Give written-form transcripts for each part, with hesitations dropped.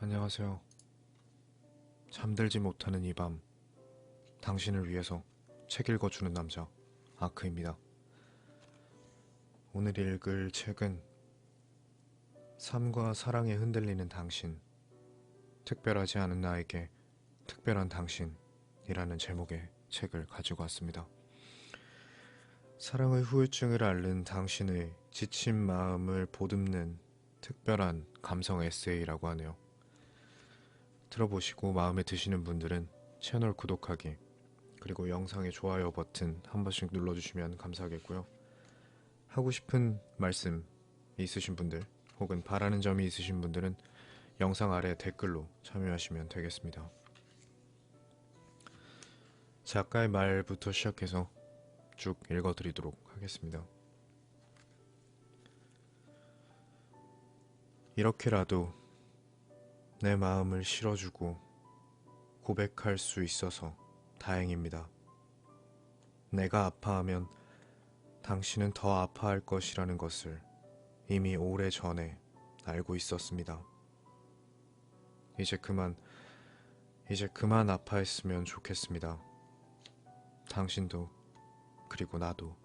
안녕하세요. 잠들지 못하는 이 밤, 당신을 위해서 책 읽어주는 남자, 아크입니다. 오늘 읽을 책은 삶과 사랑에 흔들리는 당신, 특별하지 않은 나에게 특별한 당신이라는 제목의 책을 가지고 왔습니다. 사랑의 후유증을 앓는 당신의 지친 마음을 보듬는 특별한 감성 에세이라고 하네요. 들어보시고 마음에 드시는 분들은 채널 구독하기, 그리고 영상의 좋아요 버튼 한 번씩 눌러주시면 감사하겠고요. 하고 싶은 말씀 있으신 분들 혹은 바라는 점이 있으신 분들은 영상 아래 댓글로 참여하시면 되겠습니다. 작가의 말부터 시작해서 쭉 읽어드리도록 하겠습니다. 이렇게라도 내 마음을 실어주고 고백할 수 있어서 다행입니다. 내가 아파하면 당신은 더 아파할 것이라는 것을 이미 오래 전에 알고 있었습니다. 이제 그만 아파했으면 좋겠습니다. 당신도, 그리고 나도.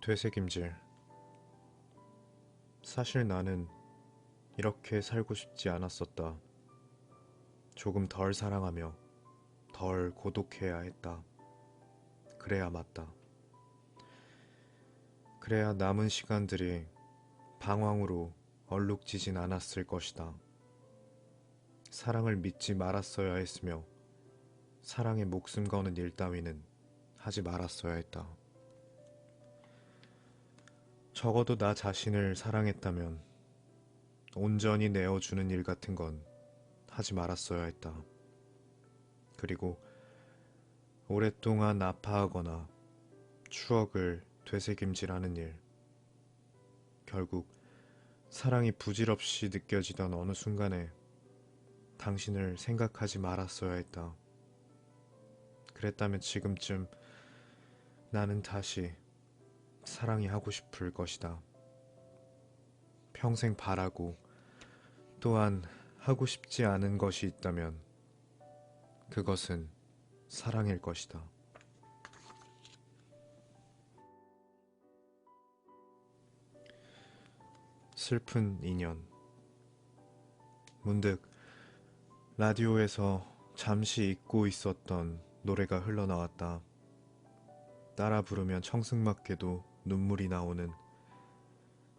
되새김질. 사실 나는 이렇게 살고 싶지 않았었다. 조금 덜 사랑하며 덜 고독해야 했다. 그래야 맞다. 그래야 남은 시간들이 방황으로 얼룩지진 않았을 것이다. 사랑을 믿지 말았어야 했으며 사랑에 목숨 거는 일 따위는 하지 말았어야 했다. 적어도 나 자신을 사랑했다면 온전히 내어주는 일 같은 건 하지 말았어야 했다. 그리고 오랫동안 아파하거나 추억을 되새김질하는 일, 결국 사랑이 부질없이 느껴지던 어느 순간에 당신을 생각하지 말았어야 했다. 그랬다면 지금쯤 나는 다시 사랑이 하고 싶을 것이다. 평생 바라고 또한 하고 싶지 않은 것이 있다면 그것은 사랑일 것이다. 슬픈 인연. 문득 라디오에서 잠시 잊고 있었던 노래가 흘러나왔다. 따라 부르면 청승맞게도 눈물이 나오는,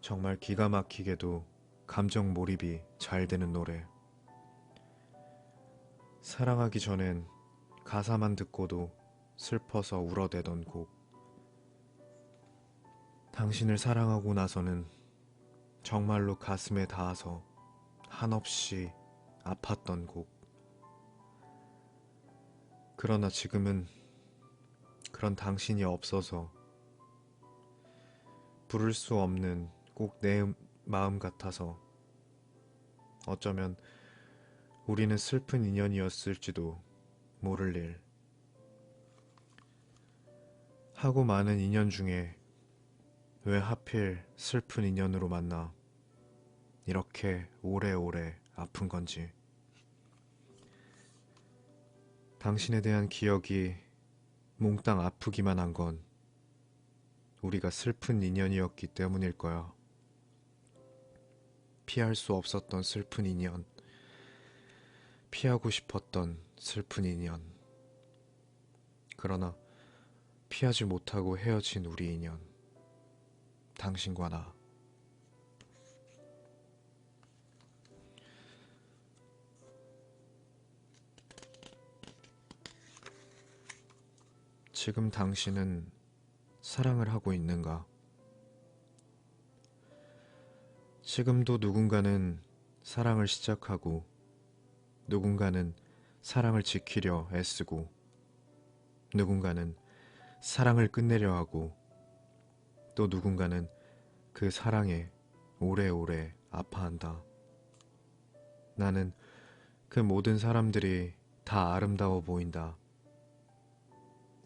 정말 기가 막히게도 감정 몰입이 잘 되는 노래. 사랑하기 전엔 가사만 듣고도 슬퍼서 울어대던 곡. 당신을 사랑하고 나서는 정말로 가슴에 닿아서 한없이 아팠던 곡. 그러나 지금은 그런 당신이 없어서 부를 수 없는 꼭 내 마음 같아서 어쩌면 우리는 슬픈 인연이었을지도 모를 일. 하고 많은 인연 중에 왜 하필 슬픈 인연으로 만나 이렇게 오래오래 아픈 건지. 당신에 대한 기억이 몽땅 아프기만 한 건 우리가 슬픈 인연이었기 때문일 거야. 피할 수 없었던 슬픈 인연, 피하고 싶었던 슬픈 인연. 그러나 피하지 못하고 헤어진 우리 인연, 당신과 나. 지금 당신은 사랑을 하고 있는가? 지금도 누군가는 사랑을 시작하고 누군가는 사랑을 지키려 애쓰고 누군가는 사랑을 끝내려 하고 또 누군가는 그 사랑에 오래오래 아파한다. 나는 그 모든 사람들이 다 아름다워 보인다.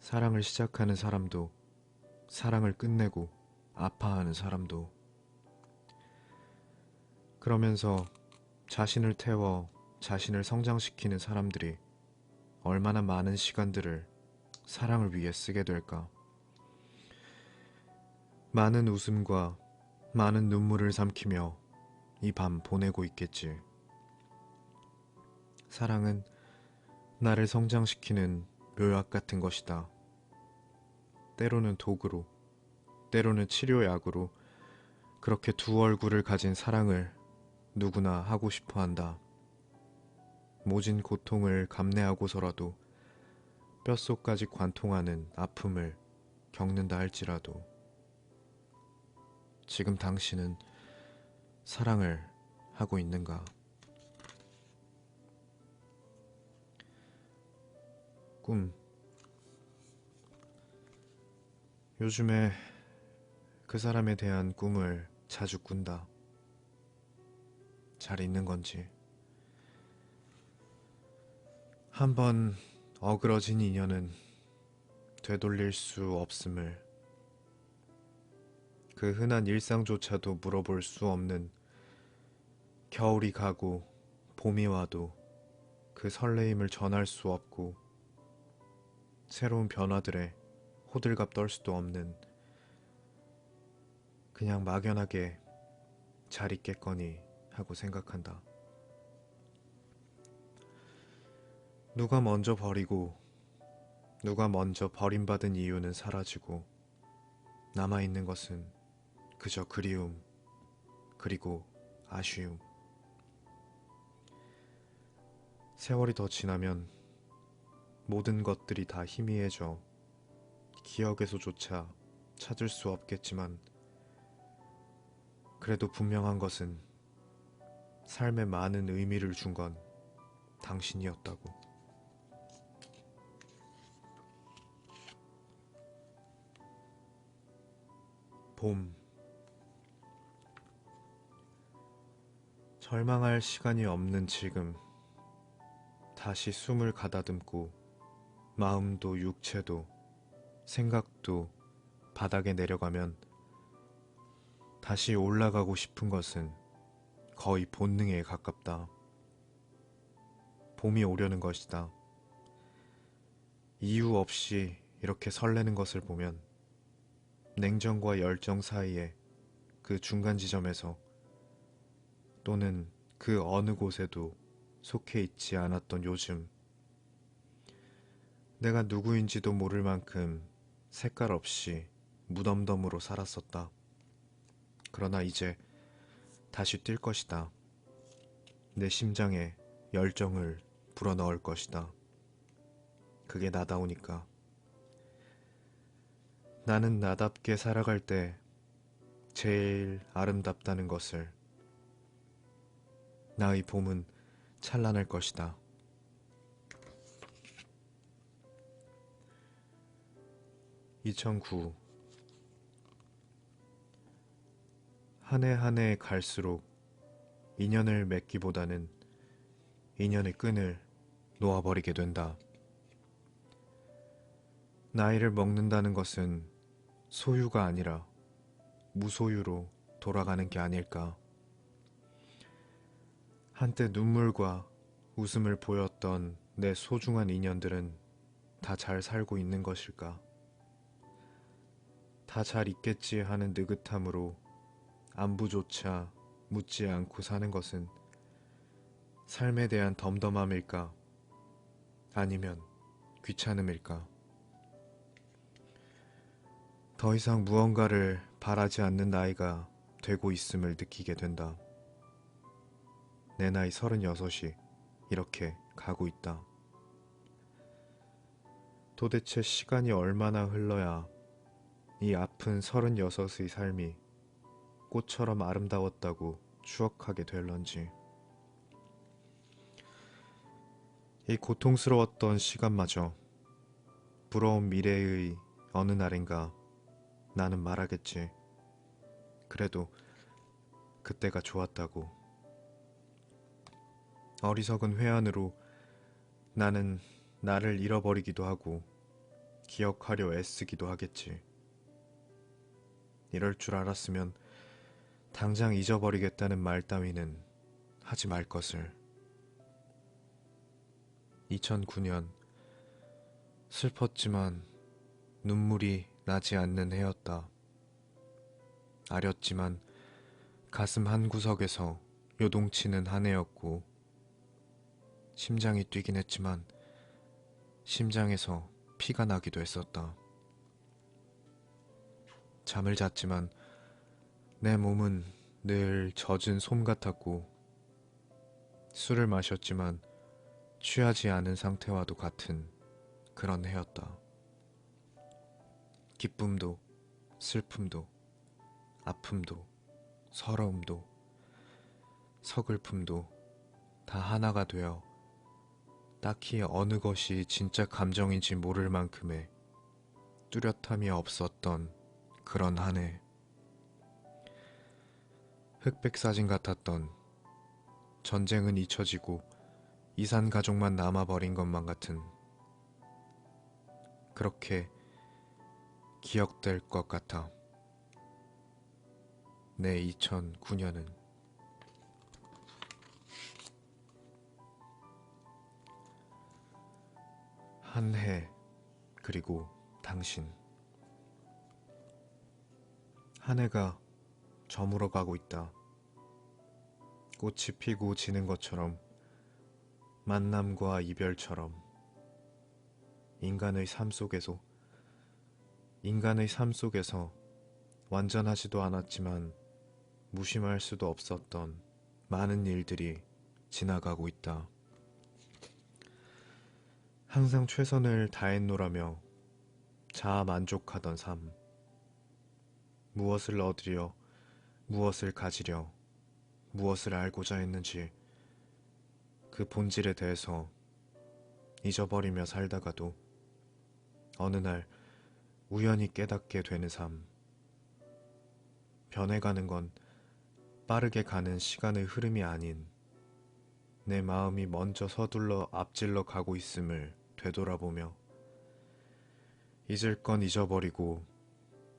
사랑을 시작하는 사람도, 사랑을 끝내고 아파하는 사람도. 그러면서 자신을 태워 자신을 성장시키는 사람들이 얼마나 많은 시간들을 사랑을 위해 쓰게 될까? 많은 웃음과 많은 눈물을 삼키며 이 밤 보내고 있겠지. 사랑은 나를 성장시키는 묘약 같은 것이다. 때로는 도구로, 때로는 치료약으로 그렇게 두 얼굴을 가진 사랑을 누구나 하고 싶어 한다. 모진 고통을 감내하고서라도 뼛속까지 관통하는 아픔을 겪는다 할지라도 지금 당신은 사랑을 하고 있는가? 꿈. 요즘에 그 사람에 대한 꿈을 자주 꾼다. 잘 있는 건지. 한번 어그러진 인연은 되돌릴 수 없음을, 그 흔한 일상조차도 물어볼 수 없는 겨울이 가고 봄이 와도 그 설레임을 전할 수 없고 새로운 변화들에 호들갑 떨 수도 없는, 그냥 막연하게 잘 있겠거니 하고 생각한다. 누가 먼저 버리고 누가 먼저 버림받은 이유는 사라지고 남아있는 것은 그저 그리움, 그리고 아쉬움. 세월이 더 지나면 모든 것들이 다 희미해져 기억에서조차 찾을 수 없겠지만, 그래도 분명한 것은 삶에 많은 의미를 준 건 당신이었다고. 봄. 절망할 시간이 없는 지금, 다시 숨을 가다듬고 마음도 육체도 생각도 바닥에 내려가면 다시 올라가고 싶은 것은 거의 본능에 가깝다. 봄이 오려는 것이다. 이유 없이 이렇게 설레는 것을 보면 냉정과 열정 사이에 그 중간 지점에서, 또는 그 어느 곳에도 속해 있지 않았던 요즘, 내가 누구인지도 모를 만큼 색깔 없이 무덤덤으로 살았었다. 그러나 이제 다시 뛸 것이다. 내 심장에 열정을 불어넣을 것이다. 그게 나다우니까. 나는 나답게 살아갈 때 제일 아름답다는 것을, 나의 봄은 찬란할 것이다. 2009. 한 해 한 해 갈수록 인연을 맺기보다는 인연의 끈을 놓아버리게 된다. 나이를 먹는다는 것은 소유가 아니라 무소유로 돌아가는 게 아닐까. 한때 눈물과 웃음을 보였던 내 소중한 인연들은 다 잘 살고 있는 것일까? 다 잘 있겠지 하는 느긋함으로 안부조차 묻지 않고 사는 것은 삶에 대한 덤덤함일까? 아니면 귀찮음일까? 더 이상 무언가를 바라지 않는 나이가 되고 있음을 느끼게 된다. 내 나이 36이 이렇게 가고 있다. 도대체 시간이 얼마나 흘러야 이 아픈 36의 삶이 꽃처럼 아름다웠다고 추억하게 될런지. 이 고통스러웠던 시간마저 부러운 미래의 어느 날인가 나는 말하겠지. 그래도 그때가 좋았다고. 어리석은 회한으로 나는 나를 잃어버리기도 하고 기억하려 애쓰기도 하겠지. 이럴 줄 알았으면 당장 잊어버리겠다는 말 따위는 하지 말 것을. 2009년 슬펐지만 눈물이 나지 않는 해였다. 아렸지만 가슴 한구석에서 요동치는 한 해였고, 심장이 뛰긴 했지만 심장에서 피가 나기도 했었다. 잠을 잤지만 내 몸은 늘 젖은 솜 같았고, 술을 마셨지만 취하지 않은 상태와도 같은 그런 해였다. 기쁨도 슬픔도 아픔도 서러움도 서글픔도 다 하나가 되어 딱히 어느 것이 진짜 감정인지 모를 만큼의 뚜렷함이 없었던 그런 한 해. 흑백 사진 같았던, 전쟁은 잊혀지고 이산 가족만 남아버린 것만 같은, 그렇게 기억될 것 같아. 내 2009년은 한 해, 그리고 당신. 한 해가 저물어 가고 있다. 꽃이 피고 지는 것처럼, 만남과 이별처럼, 인간의 삶 속에서 완전하지도 않았지만 무심할 수도 없었던 많은 일들이 지나가고 있다. 항상 최선을 다했노라며 자아 만족하던 삶. 무엇을 얻으려, 무엇을 가지려, 무엇을 알고자 했는지 그 본질에 대해서 잊어버리며 살다가도 어느 날 우연히 깨닫게 되는 삶. 변해가는 건 빠르게 가는 시간의 흐름이 아닌 내 마음이 먼저 서둘러 앞질러 가고 있음을 되돌아보며, 잊을 건 잊어버리고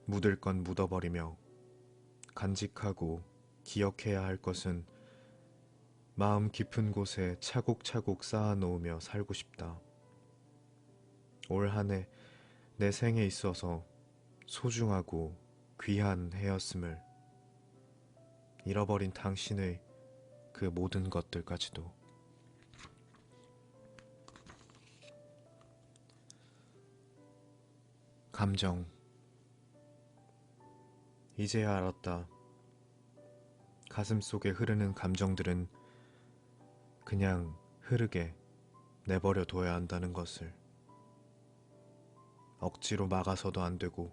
묻을 건 묻어버리며 간직하고 기억해야 할 것은 마음 깊은 곳에 차곡차곡 쌓아놓으며 살고 싶다. 올 한 해 내 생에 있어서 소중하고 귀한 해였음을, 잃어버린 당신의 그 모든 것들까지도. 감정. 이제야 알았다. 가슴 속에 흐르는 감정들은 그냥 흐르게 내버려 둬야 한다는 것을. 억지로 막아서도 안 되고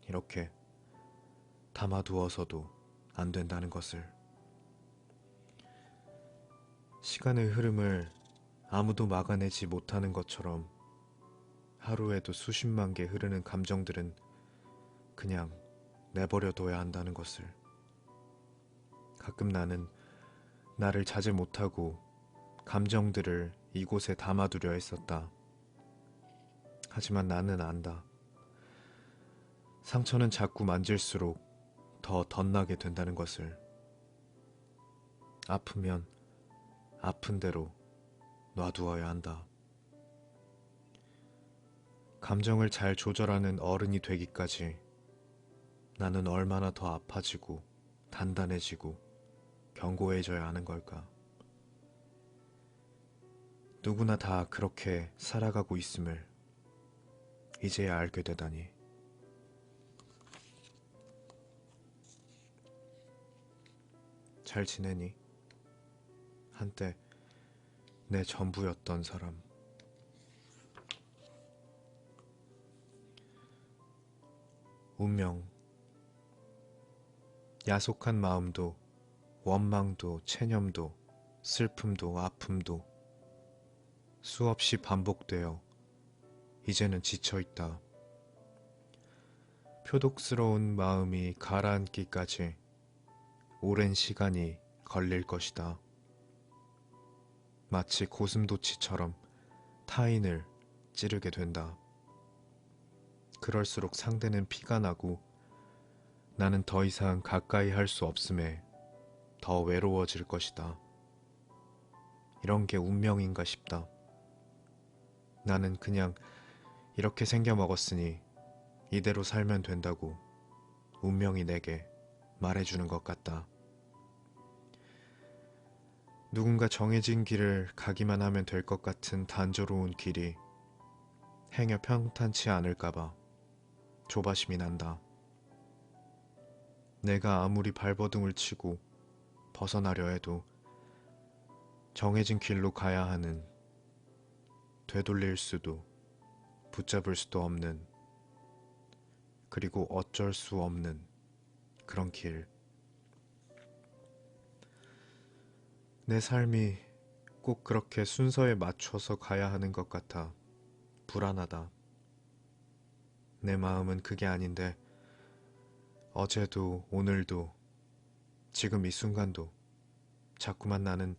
이렇게 담아두어서도 안 된다는 것을. 시간의 흐름을 아무도 막아내지 못하는 것처럼 하루에도 수십만 개 흐르는 감정들은 그냥 내버려 둬야 한다는 것을. 가끔 나는 나를 자제 못하고 감정들을 이곳에 담아두려 했었다. 하지만 나는 안다. 상처는 자꾸 만질수록 더 덧나게 된다는 것을. 아프면 아픈 대로 놔두어야 한다. 감정을 잘 조절하는 어른이 되기까지 나는 얼마나 더 아파지고 단단해지고 견고해져야 하는 걸까? 누구나 다 그렇게 살아가고 있음을 이제야 알게 되다니. 잘 지내니? 한때 내 전부였던 사람. 운명. 야속한 마음도 원망도 체념도 슬픔도 아픔도 수없이 반복되어 이제는 지쳐있다. 표독스러운 마음이 가라앉기까지 오랜 시간이 걸릴 것이다. 마치 고슴도치처럼 타인을 찌르게 된다. 그럴수록 상대는 피가 나고 나는 더 이상 가까이 할 수 없음에 더 외로워질 것이다. 이런 게 운명인가 싶다. 나는 그냥 이렇게 생겨 먹었으니 이대로 살면 된다고 운명이 내게 말해주는 것 같다. 누군가 정해진 길을 가기만 하면 될 것 같은 단조로운 길이 행여 평탄치 않을까봐 조바심이 난다. 내가 아무리 발버둥을 치고 벗어나려 해도 정해진 길로 가야 하는, 되돌릴 수도 붙잡을 수도 없는, 그리고 어쩔 수 없는 그런 길. 내 삶이 꼭 그렇게 순서에 맞춰서 가야 하는 것 같아 불안하다. 내 마음은 그게 아닌데 어제도 오늘도 지금 이 순간도 자꾸만 나는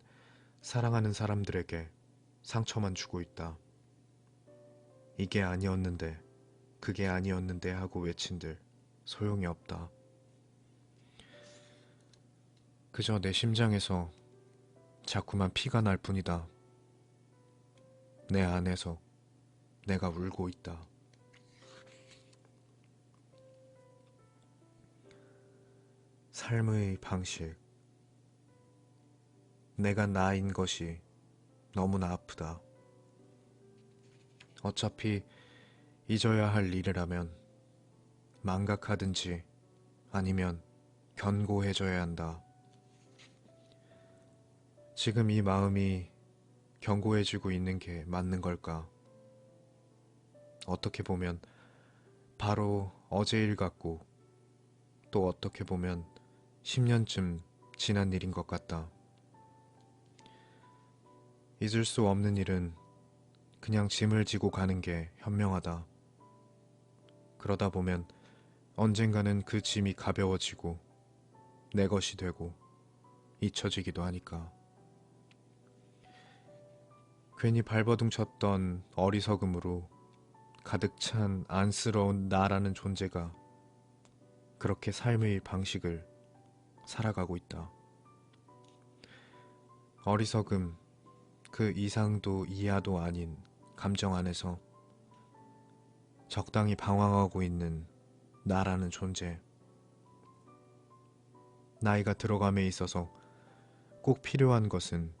사랑하는 사람들에게 상처만 주고 있다. 이게 아니었는데 그게 아니었는데 하고 외친들 소용이 없다. 그저 내 심장에서 자꾸만 피가 날 뿐이다. 내 안에서 내가 울고 있다. 삶의 방식. 내가 나인 것이 너무나 아프다. 어차피 잊어야 할 일이라면 망각하든지 아니면 견고해져야 한다. 지금 이 마음이 견고해지고 있는 게 맞는 걸까? 어떻게 보면 바로 어제 일 같고 또 어떻게 보면 10년쯤 지난 일인 것 같다. 잊을 수 없는 일은 그냥 짐을 지고 가는 게 현명하다. 그러다 보면 언젠가는 그 짐이 가벼워지고 내 것이 되고 잊혀지기도 하니까. 괜히 발버둥 쳤던 어리석음으로 가득 찬 안쓰러운 나라는 존재가 그렇게 삶의 방식을 살아가고 있다. 어리석음, 그 이상도 이하도 아닌 감정 안에서 적당히 방황하고 있는 나라는 존재. 나이가 들어감에 있어서 꼭 필요한 것은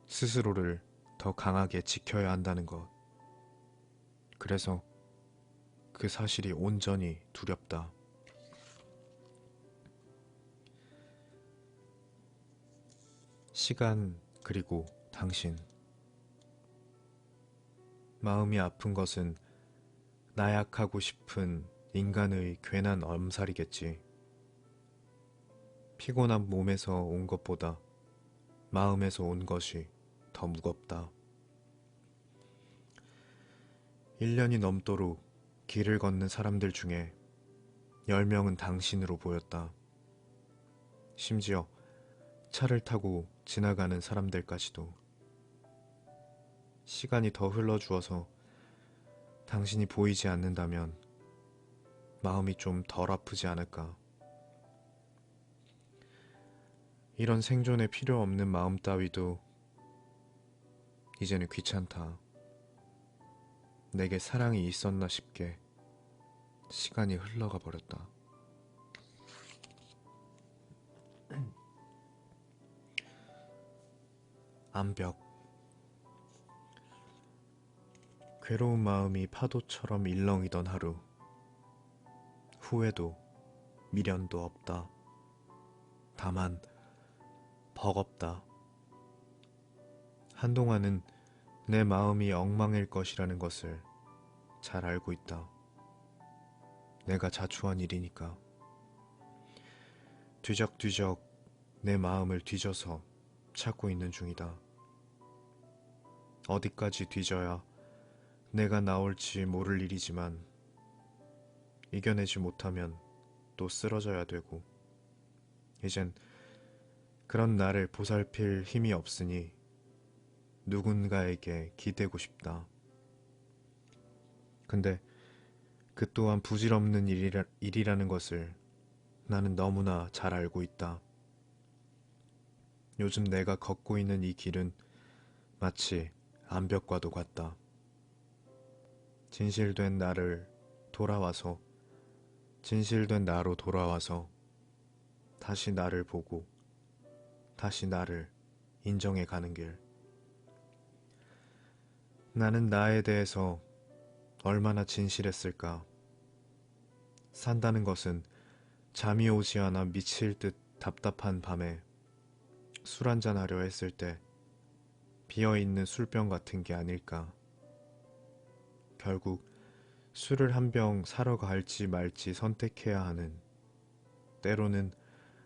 스스로를 더 강하게 지켜야 한다는 것. 그래서 그 사실이 온전히 두렵다. 시간 그리고 당신. 마음이 아픈 것은 나약하고 싶은 인간의 괜한 엄살이겠지. 피곤한 몸에서 온 것보다 마음에서 온 것이 더 무겁다. 1년이 넘도록 길을 걷는 사람들 중에 10명은 당신으로 보였다. 심지어 차를 타고 지나가는 사람들까지도. 시간이 더 흘러주어서 당신이 보이지 않는다면 마음이 좀 덜 아프지 않을까. 이런 생존에 필요 없는 마음 따위도 이제는 귀찮다. 내게 사랑이 있었나 싶게 시간이 흘러가 버렸다. 암벽. 괴로운 마음이 파도처럼 일렁이던 하루. 후회도 미련도 없다. 다만 버겁다. 한동안은 내 마음이 엉망일 것이라는 것을 잘 알고 있다. 내가 자초한 일이니까. 뒤적뒤적 내 마음을 뒤져서 찾고 있는 중이다. 어디까지 뒤져야 내가 나올지 모를 일이지만 이겨내지 못하면 또 쓰러져야 되고, 이젠 그런 나를 보살필 힘이 없으니 누군가에게 기대고 싶다. 근데 그 또한 부질없는 일이라는 것을 나는 너무나 잘 알고 있다. 요즘 내가 걷고 있는 이 길은 마치 암벽과도 같다. 진실된 나로 돌아와서 다시 나를 보고 다시 나를 인정해 가는 길. 나는 나에 대해서 얼마나 진실했을까. 산다는 것은 잠이 오지 않아 미칠 듯 답답한 밤에 술 한잔 하려 했을 때 비어있는 술병 같은 게 아닐까. 결국 술을 한 병 사러 갈지 말지 선택해야 하는, 때로는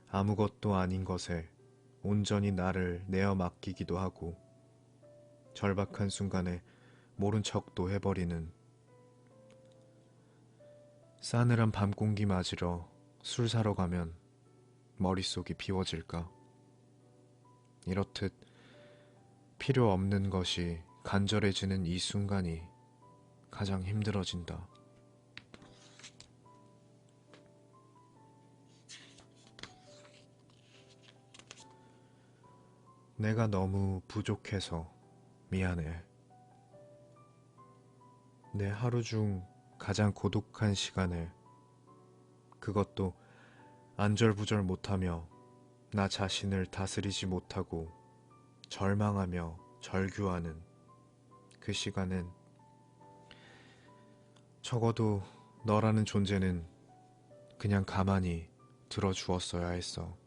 아무것도 아닌 것에 온전히 나를 내어 맡기기도 하고 절박한 순간에 모른 척도 해버리는, 싸늘한 밤 공기 맞으러 술 사러 가면 머릿속이 비워질까. 이렇듯 필요 없는 것이 간절해지는 이 순간이 가장 힘들어진다. 내가 너무 부족해서 미안해. 내 하루 중 가장 고독한 시간에, 그것도 안절부절 못하며 나 자신을 다스리지 못하고 절망하며 절규하는 그 시간은, 적어도 너라는 존재는 그냥 가만히 들어주었어야 했어.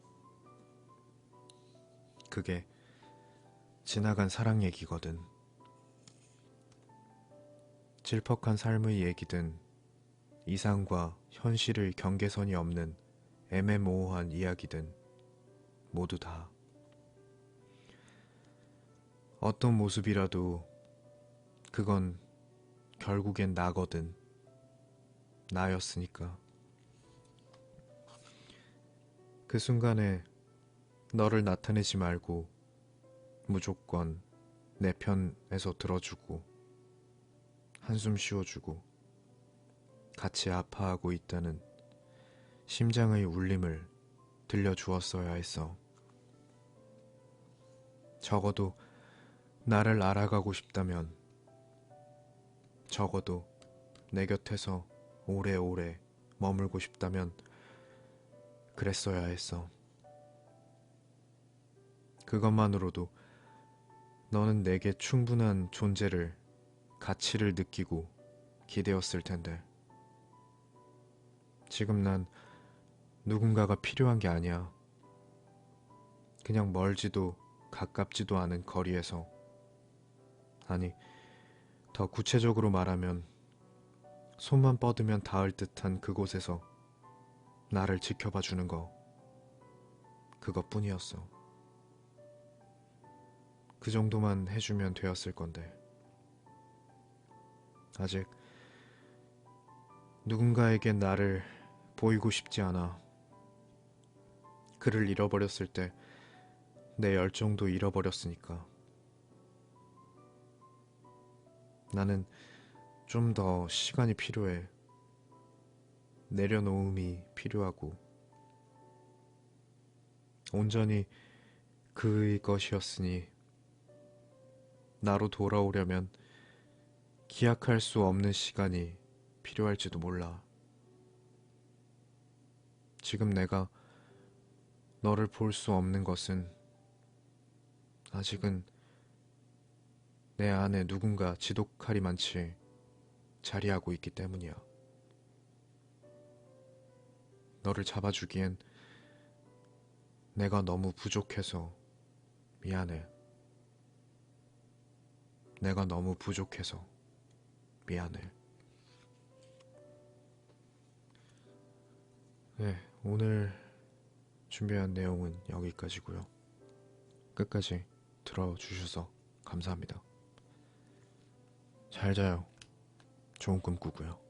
그게 지나간 사랑 얘기거든. 질퍽한 삶의 얘기든 이상과 현실의 경계선이 없는 애매모호한 이야기든 모두 다. 어떤 모습이라도 그건 결국엔 나거든. 나였으니까. 그 순간에 너를 나타내지 말고 무조건 내 편에서 들어주고 한숨 쉬어주고 같이 아파하고 있다는 심장의 울림을 들려주었어야 했어. 적어도 나를 알아가고 싶다면, 적어도 내 곁에서 오래오래 머물고 싶다면 그랬어야 했어. 그것만으로도 너는 내게 충분한 존재를, 가치를 느끼고 기대었을 텐데. 지금 난 누군가가 필요한 게 아니야. 그냥 멀지도 가깝지도 않은 거리에서, 아니, 더 구체적으로 말하면 손만 뻗으면 닿을 듯한 그곳에서 나를 지켜봐 주는 거, 그것뿐이었어. 그 정도만 해주면 되었을 건데. 아직 누군가에게 나를 보이고 싶지 않아. 그를 잃어버렸을 때 내 열정도 잃어버렸으니까. 나는 좀 더 시간이 필요해. 내려놓음이 필요하고, 온전히 그의 것이었으니 나로 돌아오려면 기약할 수 없는 시간이 필요할지도 몰라. 지금 내가 너를 볼 수 없는 것은 아직은 내 안에 누군가 지독하리 많지 자리하고 있기 때문이야. 너를 잡아주기엔 내가 너무 부족해서 미안해. 내가 너무 부족해서 미안해. 네, 오늘 준비한 내용은 여기까지고요. 끝까지 들어주셔서 감사합니다. 잘 자요. 좋은 꿈 꾸고요.